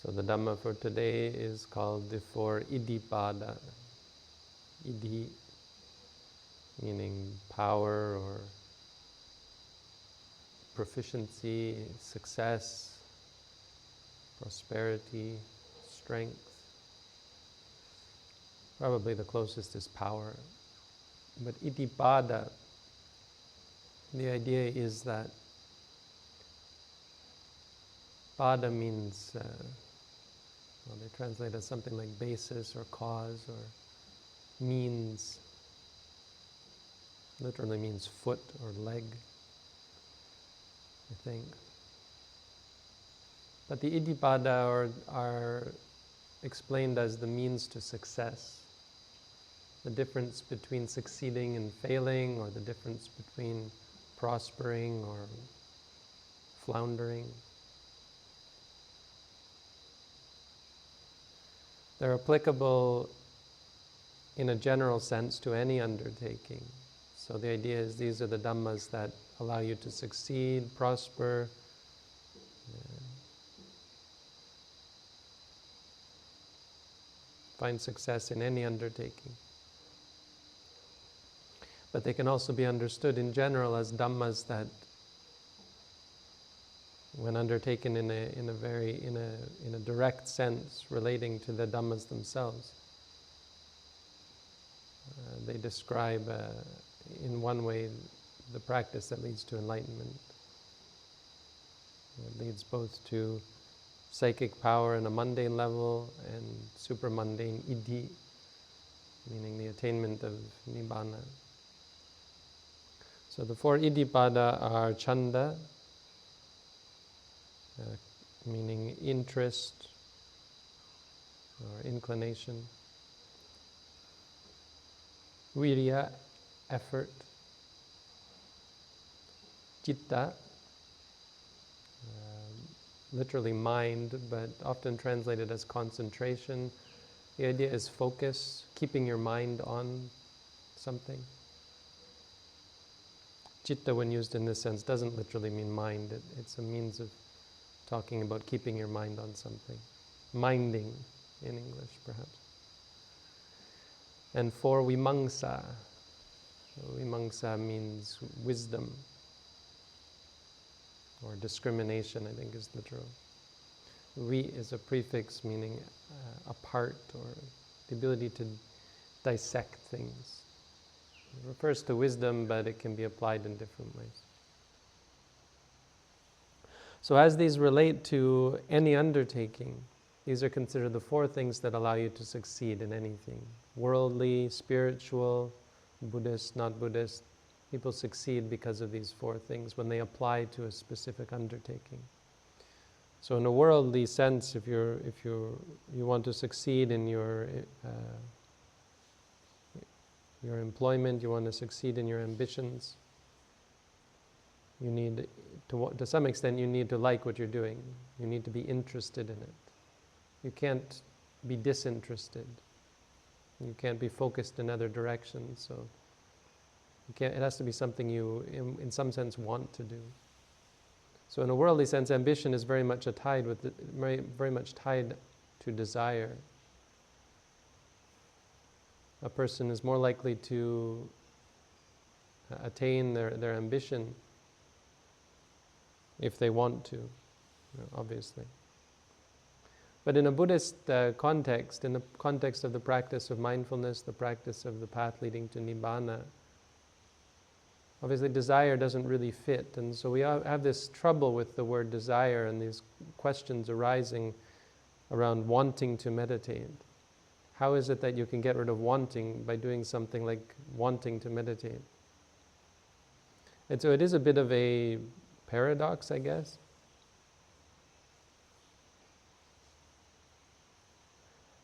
So the Dhamma for today is called the four Iddhipada. Iddhi meaning power or proficiency, success, prosperity, strength. Probably the closest is power. But Iddhipada, the idea is that pada means, they translate as something like basis or cause or means. Literally means foot or leg, I think. But the Iddhipada are explained as the means to success. The difference between succeeding and failing, or the difference between prospering or floundering. They're applicable in a general sense to any undertaking. So the idea is these are the Dhammas that allow you to succeed, prosper, find success in any undertaking. But they can also be understood in general as Dhammas that, when undertaken in a direct sense relating to the Dhammas themselves, they describe in one way the practice that leads to enlightenment. It leads both to psychic power in a mundane level and supramundane iddhi, meaning the attainment of nibbana. So the four Iddhipada are Chanda, meaning interest or inclination, Virya, effort, Citta, literally mind, but often translated as concentration. The idea is focus, keeping your mind on something. Citta, when used in this sense, doesn't literally mean mind. It's a means of talking about keeping your mind on something. Minding, in English, perhaps. And four, Vimamsa. Vimamsa means wisdom, or discrimination, I think is literal. Vi is a prefix meaning apart, or the ability to dissect things. It refers to wisdom, but it can be applied in different ways. So as these relate to any undertaking, these are considered the four things that allow you to succeed in anything. Worldly, spiritual, Buddhist, not Buddhist. People succeed because of these four things when they apply to a specific undertaking. So in a worldly sense, if you want to succeed in your employment, you want to succeed in your ambitions, you need to some extent you need to like what you're doing. You need to be interested in it. You can't be disinterested. You can't be focused in other directions. So it has to be something you, in some sense, want to do. So in a worldly sense, ambition is very much very much tied to desire. A person is more likely to attain their ambition if they want to, obviously. But in a Buddhist context, in the context of the practice of mindfulness, the practice of the path leading to Nibbana, obviously desire doesn't really fit. And so we have this trouble with the word desire and these questions arising around wanting to meditate. How is it that you can get rid of wanting by doing something like wanting to meditate? And so it is a bit of a paradox, I guess.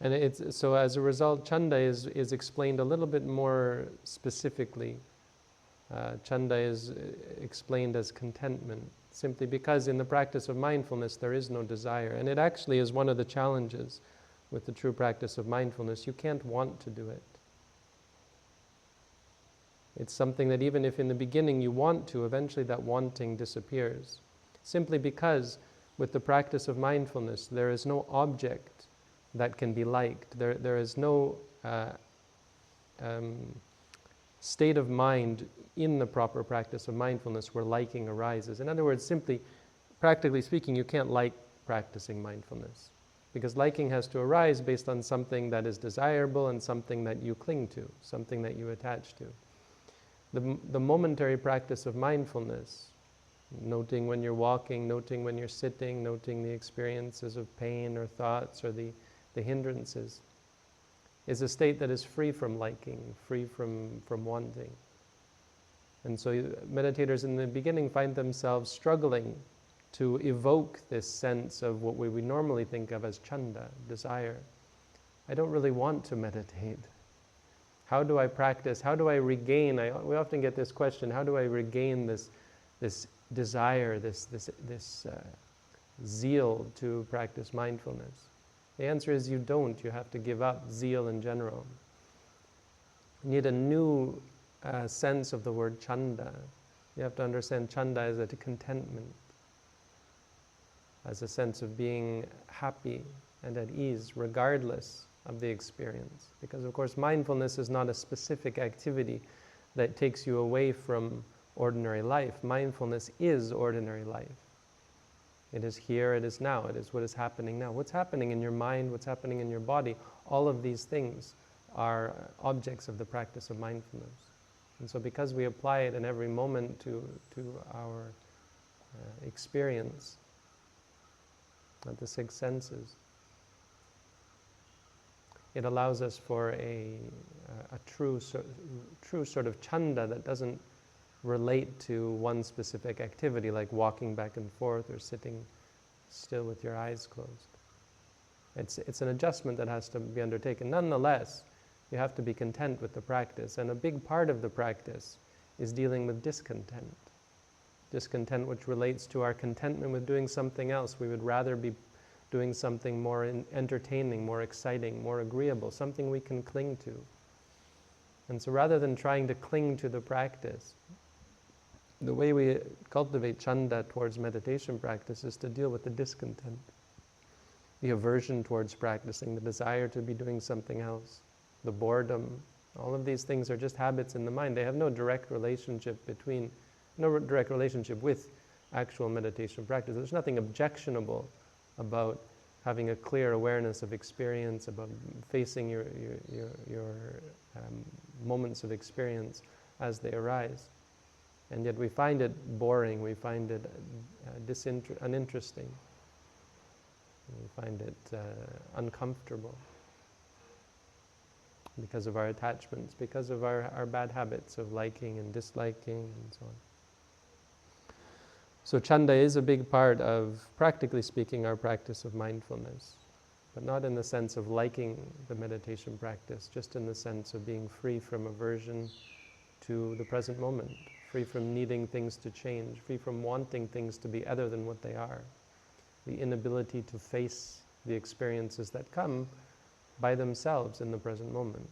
And so as a result, Chanda is explained a little bit more specifically. Chanda is explained as contentment, simply because in the practice of mindfulness there is no desire. And it actually is one of the challenges with the true practice of mindfulness. You can't want to do it. It's something that even if in the beginning you want to, eventually that wanting disappears. Simply because with the practice of mindfulness, there is no object that can be liked. There is no state of mind in the proper practice of mindfulness where liking arises. In other words, simply, practically speaking, you can't like practicing mindfulness, because liking has to arise based on something that is desirable and something that you cling to, something that you attach to. The momentary practice of mindfulness, noting when you're walking, noting when you're sitting, noting the experiences of pain or thoughts or the hindrances, is a state that is free from liking, free from wanting. And so meditators in the beginning find themselves struggling to evoke this sense of what we normally think of as chanda, desire. I don't really want to meditate. How do I practice? How do I regain? We often get this question, how do I regain this desire, this zeal to practice mindfulness? The answer is you don't. You have to give up zeal in general. You need a new sense of the word chanda. You have to understand chanda as a contentment, as a sense of being happy and at ease regardless of the experience. Because of course mindfulness is not a specific activity that takes you away from ordinary life. Mindfulness is ordinary life. It is here, it is now, it is what is happening now. What's happening in your mind, what's happening in your body, all of these things are objects of the practice of mindfulness. And so because we apply it in every moment to our experience, at the six senses, it allows us for a true sort of chanda that doesn't relate to one specific activity, like walking back and forth or sitting still with your eyes closed. It's an adjustment that has to be undertaken. Nonetheless, you have to be content with the practice, and a big part of the practice is dealing with discontent. Discontent which relates to our contentment with doing something else. We would rather be doing something more entertaining, more exciting, more agreeable, something we can cling to. And so rather than trying to cling to the practice, the way we cultivate chanda towards meditation practice is to deal with the discontent, the aversion towards practicing, the desire to be doing something else, the boredom. All of these things are just habits in the mind. They have no direct relationship with actual meditation practice. There's nothing objectionable about having a clear awareness of experience, about facing your moments of experience as they arise. And yet we find it boring, we find it uninteresting, we find it uncomfortable because of our attachments, because of our bad habits of liking and disliking and so on. So chanda is a big part of, practically speaking, our practice of mindfulness, but not in the sense of liking the meditation practice, just in the sense of being free from aversion to the present moment, free from needing things to change, free from wanting things to be other than what they are, the inability to face the experiences that come by themselves in the present moment.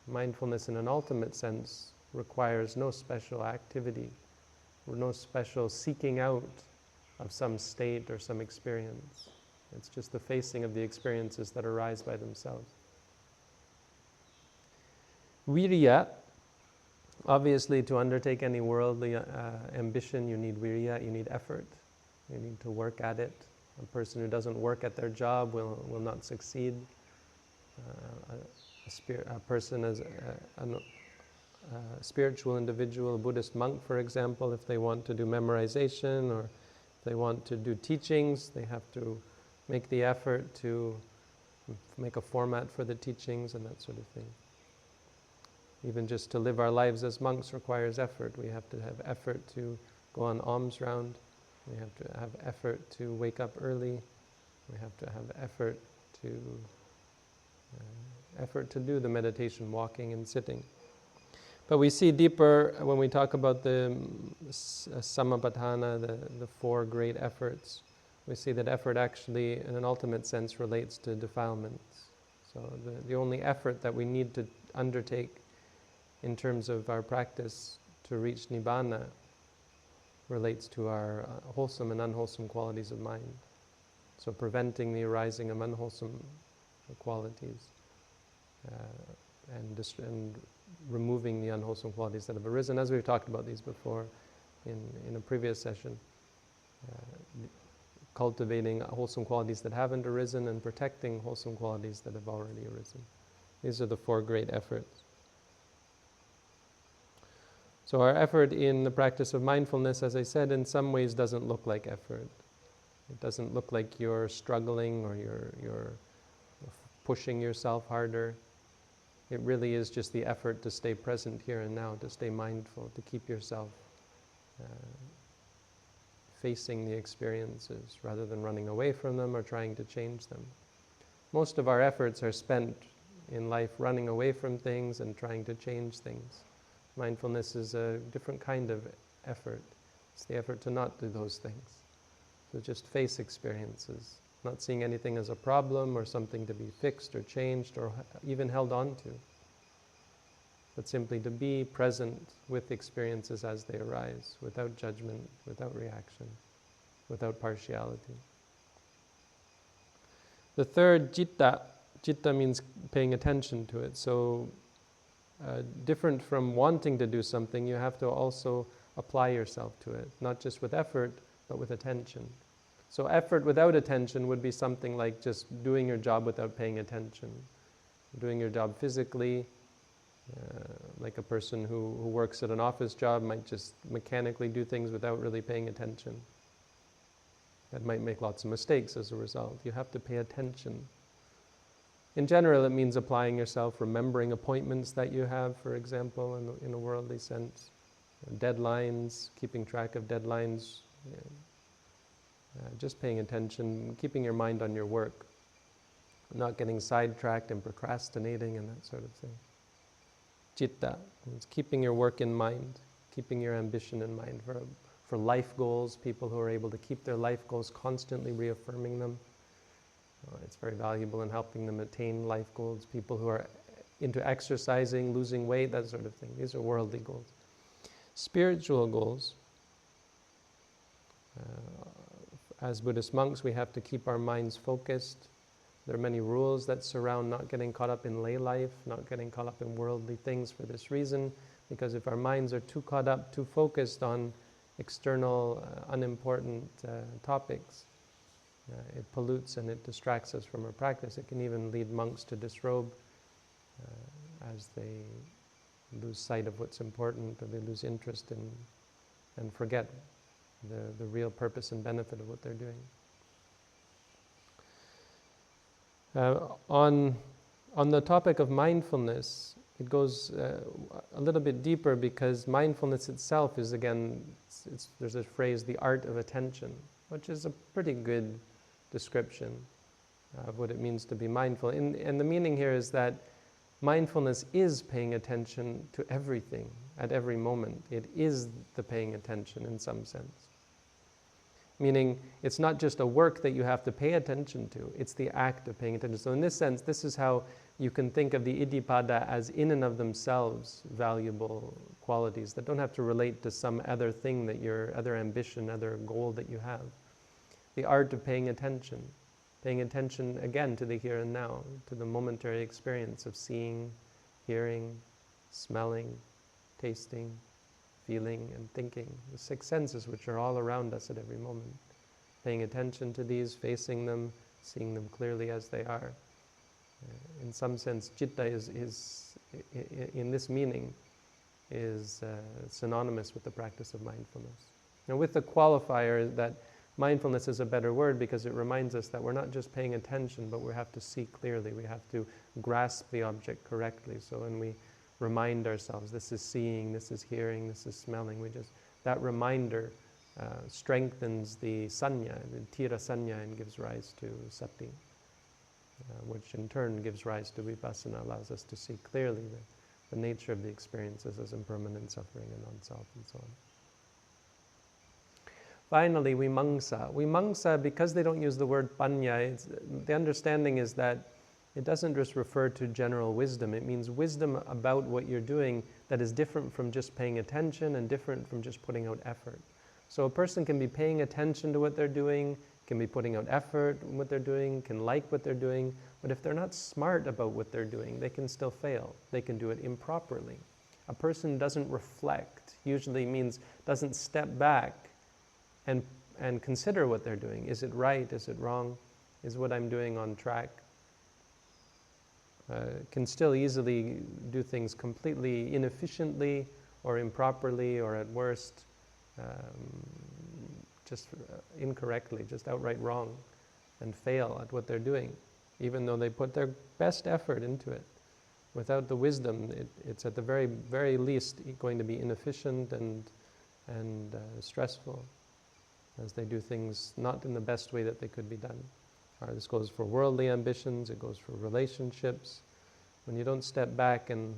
Mindfulness in an ultimate sense requires no special activity, no special seeking out of some state or some experience. It's just the facing of the experiences that arise by themselves. Virya, obviously to undertake any worldly ambition, you need virya, you need effort. You need to work at it. A person who doesn't work at their job will not succeed. A person as a spiritual individual, a Buddhist monk, for example, if they want to do memorization or if they want to do teachings, they have to make the effort to make a format for the teachings and that sort of thing. Even just to live our lives as monks requires effort. We have to have effort to go on alms round. We have to have effort to wake up early. We have to have effort to do the meditation, walking and sitting. But we see deeper when we talk about the samapatthana, the four great efforts. We see that effort actually, in an ultimate sense, relates to defilements. So the only effort that we need to undertake in terms of our practice to reach nibbana relates to our wholesome and unwholesome qualities of mind. So preventing the arising of unwholesome qualities and removing the unwholesome qualities that have arisen, as we've talked about these before in a previous session. Cultivating wholesome qualities that haven't arisen and protecting wholesome qualities that have already arisen. These are the four great efforts. So our effort in the practice of mindfulness, as I said, in some ways doesn't look like effort. It doesn't look like you're struggling or you're pushing yourself harder. It really is just the effort to stay present here and now, to stay mindful, to keep yourself facing the experiences rather than running away from them or trying to change them. Most of our efforts are spent in life running away from things and trying to change things. Mindfulness is a different kind of effort. It's the effort to not do those things. To just face experiences, not seeing anything as a problem or something to be fixed or changed or even held on to, but simply to be present with experiences as they arise, without judgment, without reaction, without partiality. The third, citta. Citta means paying attention to it. So different from wanting to do something, you have to also apply yourself to it, not just with effort, but with attention. So effort without attention would be something like just doing your job without paying attention. Doing your job physically, like a person who works at an office job might just mechanically do things without really paying attention. That might make lots of mistakes as a result. You have to pay attention. In general, it means applying yourself, remembering appointments that you have, for example, in a worldly sense. Deadlines, keeping track of deadlines, just paying attention, keeping your mind on your work, not getting sidetracked and procrastinating and that sort of thing. Citta means keeping your work in mind, keeping your ambition in mind. For life goals, people who are able to keep their life goals, constantly reaffirming them. It's very valuable in helping them attain life goals. People who are into exercising, losing weight, that sort of thing. These are worldly goals. Spiritual goals. As Buddhist monks, we have to keep our minds focused. There are many rules that surround not getting caught up in lay life, not getting caught up in worldly things for this reason, because if our minds are too caught up, too focused on external, unimportant topics, it pollutes and it distracts us from our practice. It can even lead monks to disrobe as they lose sight of what's important, or they lose interest in and forget the real purpose and benefit of what they're doing. On the topic of mindfulness, it goes a little bit deeper, because mindfulness itself is, again, there's a phrase, the art of attention, which is a pretty good description of what it means to be mindful. And the meaning here is that mindfulness is paying attention to everything at every moment. It is the paying attention in some sense. Meaning, it's not just a work that you have to pay attention to, it's the act of paying attention. So in this sense, this is how you can think of the Iddhipada as in and of themselves valuable qualities that don't have to relate to some other thing that other ambition, other goal that you have. The art of paying attention again to the here and now, to the momentary experience of seeing, hearing, smelling, tasting, feeling and thinking, the six senses which are all around us at every moment. Paying attention to these, facing them, seeing them clearly as they are. In some sense, citta is in this meaning, is synonymous with the practice of mindfulness. Now with the qualifier that mindfulness is a better word, because it reminds us that we're not just paying attention, but we have to see clearly, we have to grasp the object correctly. So when we remind ourselves, this is seeing, this is hearing, this is smelling, that reminder strengthens the sanya, the tira sanya, and gives rise to sati, which in turn gives rise to vipassana, allows us to see clearly the nature of the experiences as impermanent suffering and non-self and so on. Finally, vimamsa, because they don't use the word panya, the understanding is that it doesn't just refer to general wisdom. It means wisdom about what you're doing that is different from just paying attention and different from just putting out effort. So a person can be paying attention to what they're doing, can be putting out effort in what they're doing, can like what they're doing, but if they're not smart about what they're doing, they can still fail. They can do it improperly. A person doesn't reflect, usually means doesn't step back and consider what they're doing. Is it right? Is it wrong? Is what I'm doing on track? Can still easily do things completely inefficiently or improperly, or at worst, just incorrectly, just outright wrong, and fail at what they're doing, even though they put their best effort into it. Without the wisdom, it's at the very, very least going to be inefficient and stressful, as they do things not in the best way that they could be done. This goes for worldly ambitions, it goes for relationships. When you don't step back and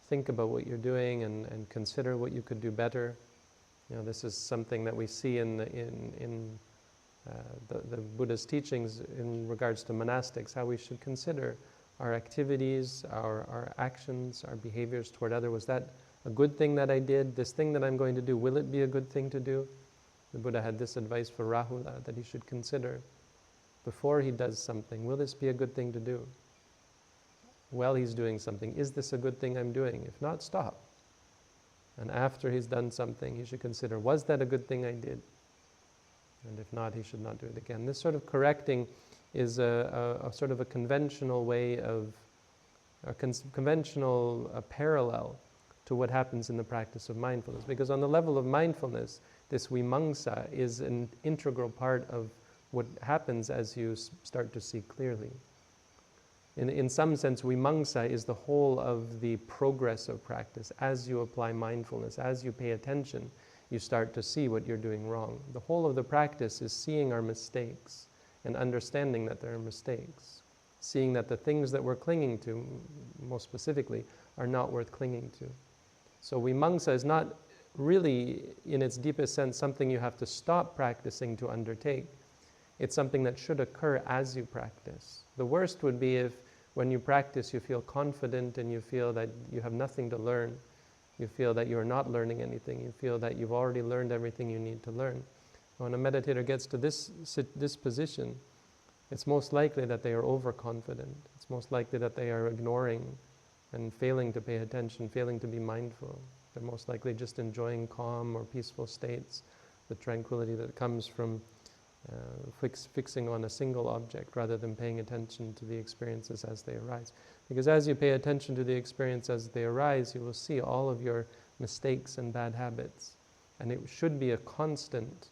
think about what you're doing and consider what you could do better, this is something that we see in the Buddha's teachings in regards to monastics, how we should consider our activities, our actions, our behaviors toward others. Was that a good thing that I did? This thing that I'm going to do, will it be a good thing to do? The Buddha had this advice for Rahula, that he should consider before he does something, will this be a good thing to do? While he's doing something, is this a good thing I'm doing? If not, stop. And after he's done something, he should consider, was that a good thing I did? And if not, he should not do it again. This sort of correcting is a sort of a conventional way of, a conventional parallel to what happens in the practice of mindfulness. Because on the level of mindfulness, this vimamsa is an integral part of what happens as you start to see clearly. In some sense, vimamsa is the whole of the progress of practice. As you apply mindfulness, as you pay attention, you start to see what you're doing wrong. The whole of the practice is seeing our mistakes and understanding that there are mistakes. Seeing that the things that we're clinging to, most specifically, are not worth clinging to. So vimamsa is not really, in its deepest sense, something you have to stop practicing to undertake. It's something that should occur as you practice. The worst would be if, when you practice, you feel confident and you feel that you have nothing to learn. You feel that you're not learning anything. You feel that you've already learned everything you need to learn. When a meditator gets to this position, it's most likely that they are overconfident. It's most likely that they are ignoring and failing to pay attention, failing to be mindful. They're most likely just enjoying calm or peaceful states, the tranquility that comes from fixing on a single object rather than paying attention to the experiences as they arise. Because as you pay attention to the experience as they arise, you will see all of your mistakes and bad habits. And it should be a constant,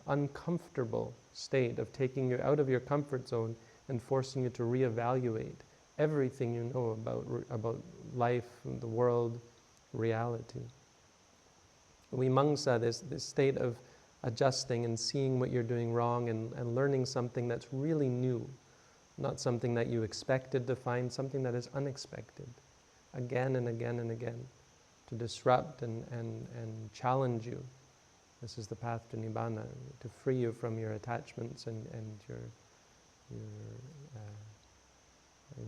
uncomfortable state of taking you out of your comfort zone and forcing you to reevaluate everything you know about life, the world, reality. Vimamsa, this state of adjusting and seeing what you're doing wrong and learning something that's really new, not something that you expected to find, something that is unexpected, again and again and again, to disrupt and challenge you. This is the path to Nibbana, to free you from your attachments and your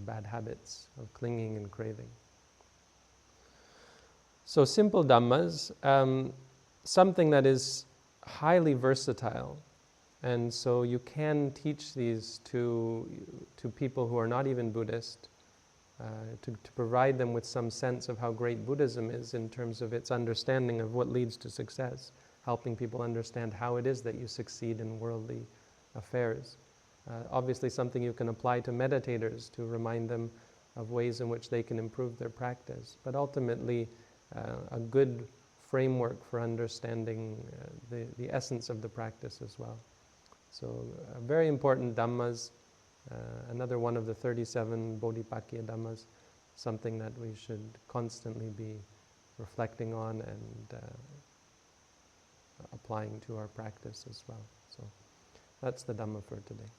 bad habits of clinging and craving. So simple Dhammas, something that is highly versatile, and so you can teach these to people who are not even Buddhist, to provide them with some sense of how great Buddhism is in terms of its understanding of what leads to success, helping people understand how it is that you succeed in worldly affairs. Obviously something you can apply to meditators to remind them of ways in which they can improve their practice, but ultimately a good framework for understanding the essence of the practice as well. So very important Dhammas, another one of the 37 Bodhipakya Dhammas, something that we should constantly be reflecting on and applying to our practice as well. So that's the Dhamma for today.